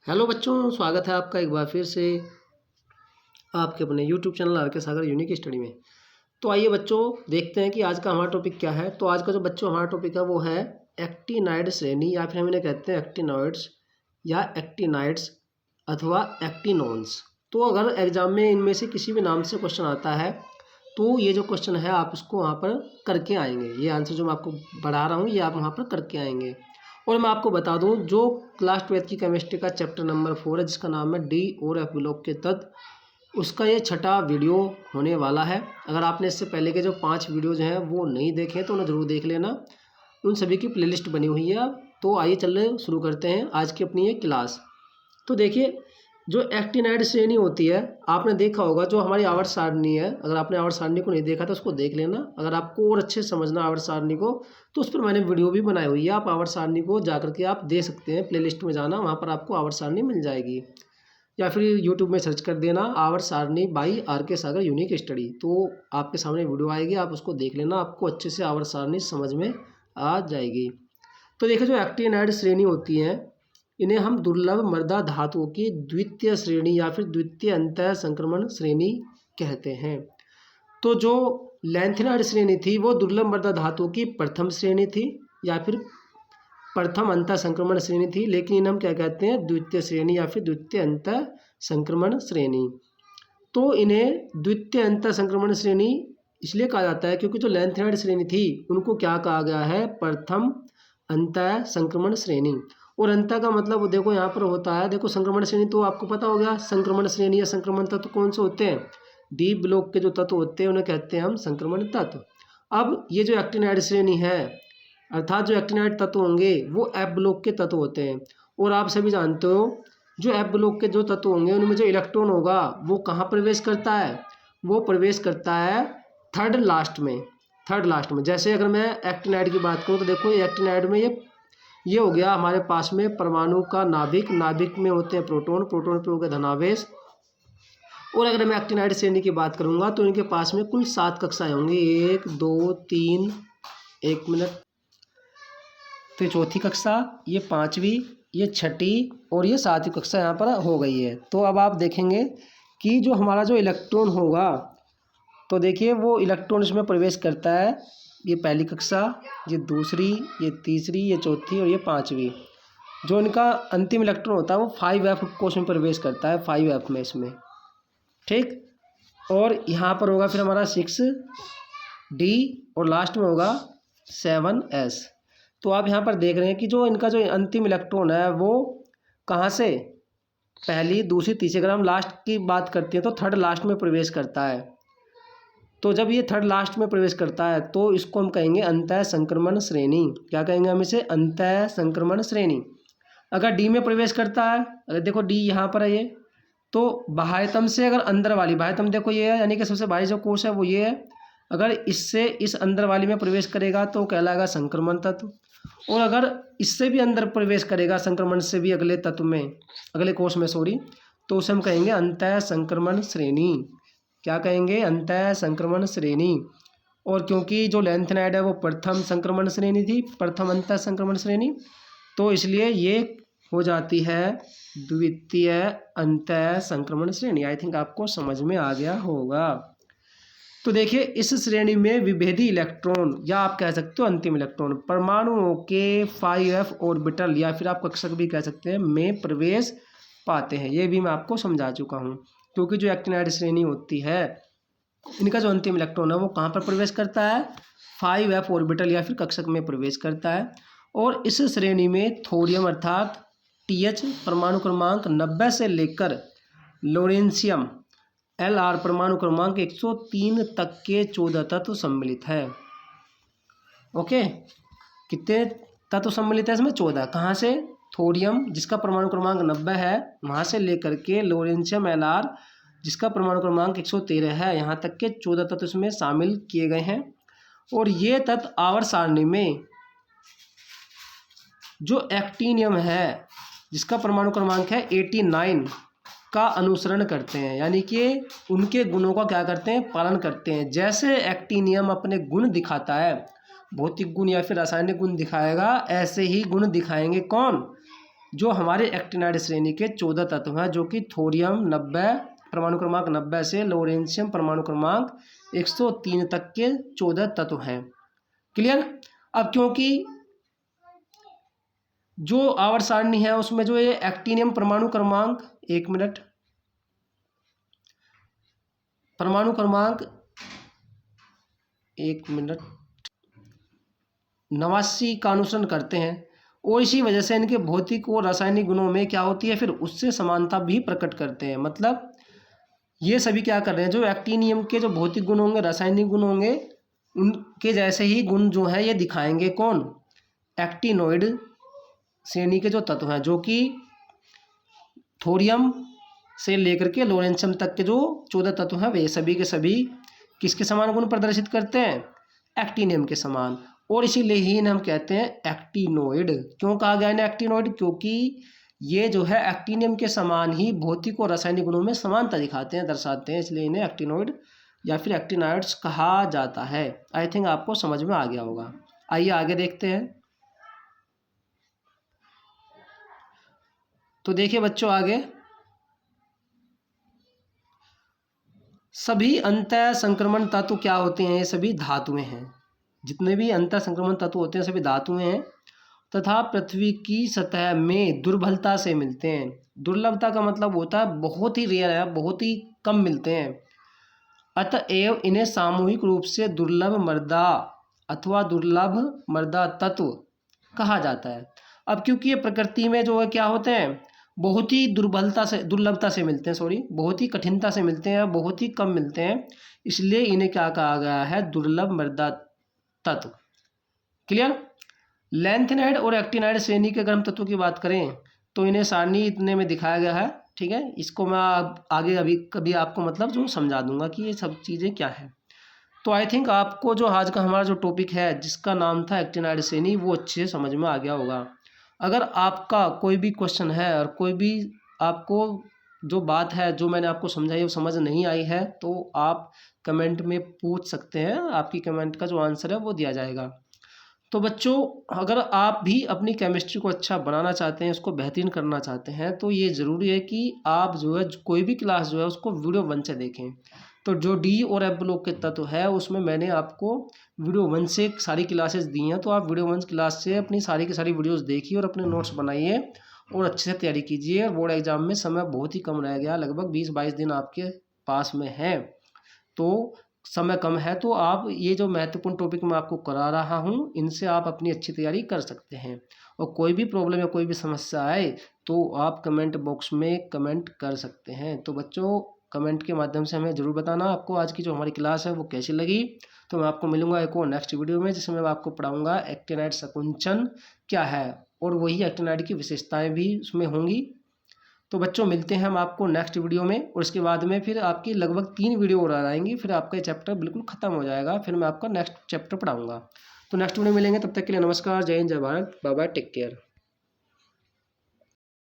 Hello बच्चों, स्वागत है आपका एक बार फिर से आपके अपने यूट्यूब चैनल आर के सागर यूनिक स्टडी में। तो आइए बच्चों देखते हैं कि आज का हमारा टॉपिक क्या है। तो आज का जो बच्चों हमारा टॉपिक है वो है एक्टिनाइड श्रेणी, या फिर हम इन्हें कहते हैं एक्टिनॉइड्स या एक्टिनाइड्स अथवा एक्टिनोन्स। तो अगर एग्जाम में इनमें से किसी भी नाम से क्वेश्चन आता है तो ये जो क्वेश्चन है आप इसको वहाँ पर करके आएंगे। ये आंसर जो मैं आपको बढ़ा रहा हूँ ये आप वहाँ पर करके आएंगे। और मैं आपको बता दूं, जो क्लास 12 की केमिस्ट्री का चैप्टर नंबर 4 है जिसका नाम है डी और एफ ब्लॉक के तत्व, उसका ये छठा वीडियो होने वाला है। अगर आपने इससे पहले के जो 5 वीडियोज़ हैं वो नहीं देखे तो उन्हें ज़रूर देख लेना, उन सभी की प्लेलिस्ट बनी हुई है। तो आइए चलिए शुरू करते हैं आज की अपनी ये क्लास। तो देखिए, जो एक्टिनाइड श्रेणी होती है आपने देखा होगा, जो हमारी आवर्त सारणी है। अगर आपने आवर्त सारणी को नहीं देखा तो उसको देख लेना। अगर आपको और अच्छे से समझना आवर्त सारणी को तो उस पर मैंने वीडियो भी बनाई हुई है। आप आवर्त सारणी को जा करके आप दे सकते हैं, प्लेलिस्ट में जाना, वहाँ पर आपको आवर्त सारणी मिल जाएगी, या फिर यूट्यूब में सर्च कर देना आवर्त सारणी बाई आर के सागर यूनिक स्टडी। तो आपके सामने वीडियो आएगी, आप उसको देख लेना, आपको अच्छे से आवर्त सारणी समझ में आ जाएगी। तो देखिए, जो एक्टिनाइड श्रेणी होती हैं इन्हें हम दुर्लभ मृदा धातुओं की द्वितीय श्रेणी या फिर द्वितीय अंतः संक्रमण श्रेणी कहते हैं। तो जो लैंथेनाइड श्रेणी थी वो दुर्लभ मृदा धातुओं की प्रथम श्रेणी थी या फिर प्रथम अंतः संक्रमण श्रेणी थी, लेकिन इन्हें हम क्या कहते हैं, द्वितीय श्रेणी या फिर द्वितीय अंतः संक्रमण श्रेणी। तो इन्हें द्वितीय अंतः संक्रमण श्रेणी इसलिए कहा जाता है क्योंकि जो लैंथेनाइड श्रेणी थी उनको क्या कहा गया है, प्रथम अंतः संक्रमण श्रेणी। और अंतः का मतलब देखो यहाँ पर होता है, देखो संक्रमण श्रेणी तो आपको पता हो गया, संक्रमण श्रेणी या संक्रमण तत्व कौन से होते हैं, डी ब्लॉक के जो तत्व होते हैं उन्हें कहते हैं हम संक्रमण तत्व। अब ये जो एक्टिनाइड श्रेणी है अर्थात जो एक्टिनाइड तत्व होंगे वो एफ ब्लॉक के तत्व होते हैं। और आप सभी जानते हो जो एफ ब्लॉक के जो तत्व होंगे उनमें जो इलेक्ट्रॉन होगा वो कहाँ प्रवेश करता है, वो प्रवेश करता है थर्ड लास्ट में। थर्ड लास्ट में जैसे अगर मैं एक्टिनाइड की बात करूँ तो देखो एक्टिनाइड में ये हो गया हमारे पास में परमाणु का नाभिक, नाभिक में होते हैं प्रोटॉन, प्रोटॉन पे हो गया धनावेश। और अगर मैं एक्टिनाइड श्रेणी की बात करूंगा तो इनके पास में कुल 7 कक्षाएं होंगी, 1 2 3, 1 मिनट, तो ये चौथी कक्षा, ये 5वीं, ये 6ठी और ये 7वीं कक्षा यहाँ पर हो गई है। तो अब आप देखेंगे कि जो हमारा जो इलेक्ट्रॉन होगा तो देखिए वो इलेक्ट्रॉन इसमें प्रवेश करता है, ये पहली कक्षा, ये दूसरी, ये तीसरी, ये चौथी और ये 5वीं। जो इनका अंतिम इलेक्ट्रॉन होता है वो 5f कोश में प्रवेश करता है, 5f में इसमें, ठीक। और यहाँ पर होगा फिर हमारा 6d और लास्ट में होगा 7s। तो आप यहाँ पर देख रहे हैं कि जो इनका जो अंतिम इलेक्ट्रॉन है वो कहाँ से, पहली, दूसरी, तीसरी, अगर हम लास्ट की बात करते हैं तो थर्ड लास्ट में प्रवेश करता है। तो जब ये थर्ड लास्ट में प्रवेश करता है तो इसको हम कहेंगे अंतः संक्रमण श्रेणी। क्या कहेंगे हम इसे, अंतः संक्रमण श्रेणी। अगर डी में प्रवेश करता है, अगर देखो डी यहाँ पर है ये, तो बाह्यतम से अगर अंदर वाली, बाह्यतम देखो ये है, यानी कि सबसे बाहरी जो कोश है वो ये है, अगर इससे इस अंदर वाली में प्रवेश करेगा तो कहलाएगा संक्रमण तत्व। और अगर इससे भी अंदर प्रवेश करेगा, संक्रमण से भी अगले तत्व में, अगले कोश में सॉरी, तो उसे हम कहेंगे अंतः संक्रमण श्रेणी। क्या कहेंगे, अंतः संक्रमण श्रेणी। और क्योंकि जो लैंथेनाइड है वो प्रथम संक्रमण श्रेणी थी, प्रथम अंतः संक्रमण श्रेणी, तो इसलिए ये हो जाती है द्वितीय अंतः संक्रमण श्रेणी। आई थिंक आपको समझ में आ गया होगा। तो देखिए इस श्रेणी में विभेदी इलेक्ट्रॉन या आप कह सकते हो अंतिम इलेक्ट्रॉन परमाणुओं के 5f ऑर्बिटल या फिर आप कक्षक भी कह सकते हैं में प्रवेश पाते हैं। ये भी मैं आपको समझा चुका हूँ, क्योंकि जो एक्टिनाइड श्रेणी होती है इनका जो अंतिम इलेक्ट्रॉन है वो कहाँ पर प्रवेश करता है, 5f ऑर्बिटल या फिर कक्षक में प्रवेश करता है। और इस श्रेणी में थोरियम अर्थात TH परमाणु क्रमांक 90 से लेकर लोरेंशियम LR परमाणु क्रमांक 103 तक के 14 तत्व सम्मिलित है। ओके, कितने तत्व सम्मिलित है इसमें, 14। कहाँ से, थोरियम जिसका परमाणु क्रमांक 90 है वहाँ से लेकर के लोरेंशियम LR जिसका परमाणु क्रमांक 113 है, यहाँ तक के 14 तत्व इसमें शामिल किए गए हैं। और ये तत्व आवर्त सारणी में जो एक्टिनियम है जिसका परमाणु क्रमांक है 89 का अनुसरण करते हैं, यानी कि उनके गुणों का क्या करते हैं, पालन करते हैं। जैसे एक्टिनियम अपने गुण दिखाता है, भौतिक गुण या फिर रासायनिक गुण दिखाएगा, ऐसे ही गुण दिखाएंगे कौन, जो हमारे एक्टिनाइड श्रेणी के 14 तत्व हैं, जो कि थोरियम 90 परमाणु क्रमांक 90 से लोरेंशियम परमाणु क्रमांक 103 तक के 14 तत्व हैं। क्लियर। अब क्योंकि जो आवर्त सारणी है उसमें जो ये एक्टिनियम परमाणु क्रमांक, 1 मिनट, परमाणु क्रमांक 1 मिनट 89 का अनुसरण करते हैं और इसी वजह से इनके भौतिक और रासायनिक गुणों में क्या होती है, फिर उससे समानता भी प्रकट करते हैं। मतलब ये सभी क्या कर रहे हैं, जो एक्टिनियम के जो भौतिक गुण होंगे, रासायनिक गुण होंगे, उनके जैसे ही गुण जो है ये दिखाएंगे कौन, एक्टिनोइड श्रेणी के जो तत्व हैं, जो कि थोरियम से लेकर के लोरेंशियम तक के जो 14 तत्व हैं वे सभी के सभी किसके समान गुण प्रदर्शित करते हैं, एक्टिनियम के समान। और इसीलिए ही इन्हें हम कहते हैं एक्टिनोइड। क्यों कहा गया इन्हें एक्टिनोइड, क्योंकि ये जो है एक्टिनियम के समान ही भौतिक और रासायनिक गुणों में समानता दिखाते हैं, दर्शाते हैं, इसलिए इन्हें एक्टिनोइड या फिर एक्टिनोइड्स कहा जाता है। आई थिंक आपको समझ में आ गया होगा। आइए आगे देखते हैं। तो देखिए बच्चों आगे, सभी अंतः संक्रमण तत्व क्या होते हैं, ये सभी धातुएं हैं। जितने भी अंतः संक्रमण तत्व होते हैं सभी धातुएं हैं तथा पृथ्वी की सतह में दुर्बलता से मिलते हैं। दुर्लभता का मतलब होता है बहुत ही रेयर है, बहुत ही कम मिलते हैं। अतएव इन्हें सामूहिक रूप से दुर्लभ मृदा अथवा दुर्लभ मृदा तत्व कहा जाता है। अब क्योंकि ये प्रकृति में जो है क्या होते हैं, बहुत ही दुर्लभता से मिलते हैं, बहुत ही कठिनता से मिलते हैं, बहुत ही कम मिलते हैं, इसलिए इन्हें क्या कहा गया है, दुर्लभ मृदा तत्व। क्लियर। लैंथेनाइड और एक्टिनाइड श्रेणी के गर्म तत्वों की बात करें तो इन्हें सारणी इतने में दिखाया गया है। ठीक है, इसको मैं आगे अभी कभी आपको मतलब जो समझा दूंगा कि ये सब चीज़ें क्या है। तो आई थिंक आपको जो आज का हमारा जो टॉपिक है जिसका नाम था एक्टिनाइड श्रेणी, वो अच्छे से समझ में आ गया होगा। अगर आपका कोई भी क्वेश्चन है और कोई भी आपको जो बात है जो मैंने आपको समझाई वो समझ नहीं आई है तो आप कमेंट में पूछ सकते हैं, आपकी कमेंट का जो आंसर है वो दिया जाएगा। तो बच्चों अगर आप भी अपनी केमिस्ट्री को अच्छा बनाना चाहते हैं, उसको बेहतरीन करना चाहते हैं, तो ये ज़रूरी है कि आप जो है कोई भी क्लास जो है उसको वीडियो 1 से देखें। तो जो डी और एफ ब्लॉक के तत्व है उसमें मैंने आपको वीडियो 1 से सारी क्लासेस दी हैं, तो आप वीडियो 1 क्लास से अपनी सारी की सारी वीडियोज़ देखिए और अपने नोट्स बनाइए और अच्छे से तैयारी कीजिए। और बोर्ड एग्जाम में समय बहुत ही कम रह गया, लगभग 20-22 दिन आपके पास में है, तो समय कम है, तो आप ये जो महत्वपूर्ण टॉपिक मैं आपको करा रहा हूँ इनसे आप अपनी अच्छी तैयारी कर सकते हैं। और कोई भी प्रॉब्लम या कोई भी समस्या आए तो आप कमेंट बॉक्स में कमेंट कर सकते हैं। तो बच्चों कमेंट के माध्यम से हमें ज़रूर बताना आपको आज की जो हमारी क्लास है वो कैसी लगी। तो मैं आपको मिलूंगा एक और नेक्स्ट वीडियो में जिसमें मैं आपको पढ़ाऊँगा एक्टिनाइड संकुचन क्या है और वही एक्टिनाइड की विशेषताएँ भी उसमें होंगी। तो बच्चों मिलते हैं हम आपको नेक्स्ट वीडियो में, और उसके बाद में फिर आपकी लगभग 3 वीडियो और आएंगी, फिर आपका ये चैप्टर बिल्कुल ख़त्म हो जाएगा, फिर मैं आपका नेक्स्ट चैप्टर पढ़ाऊँगा। तो नेक्स्ट वीडियो मिलेंगे, तब तक के लिए नमस्कार, जय हिंद, जय Bharat, bye bye, take care.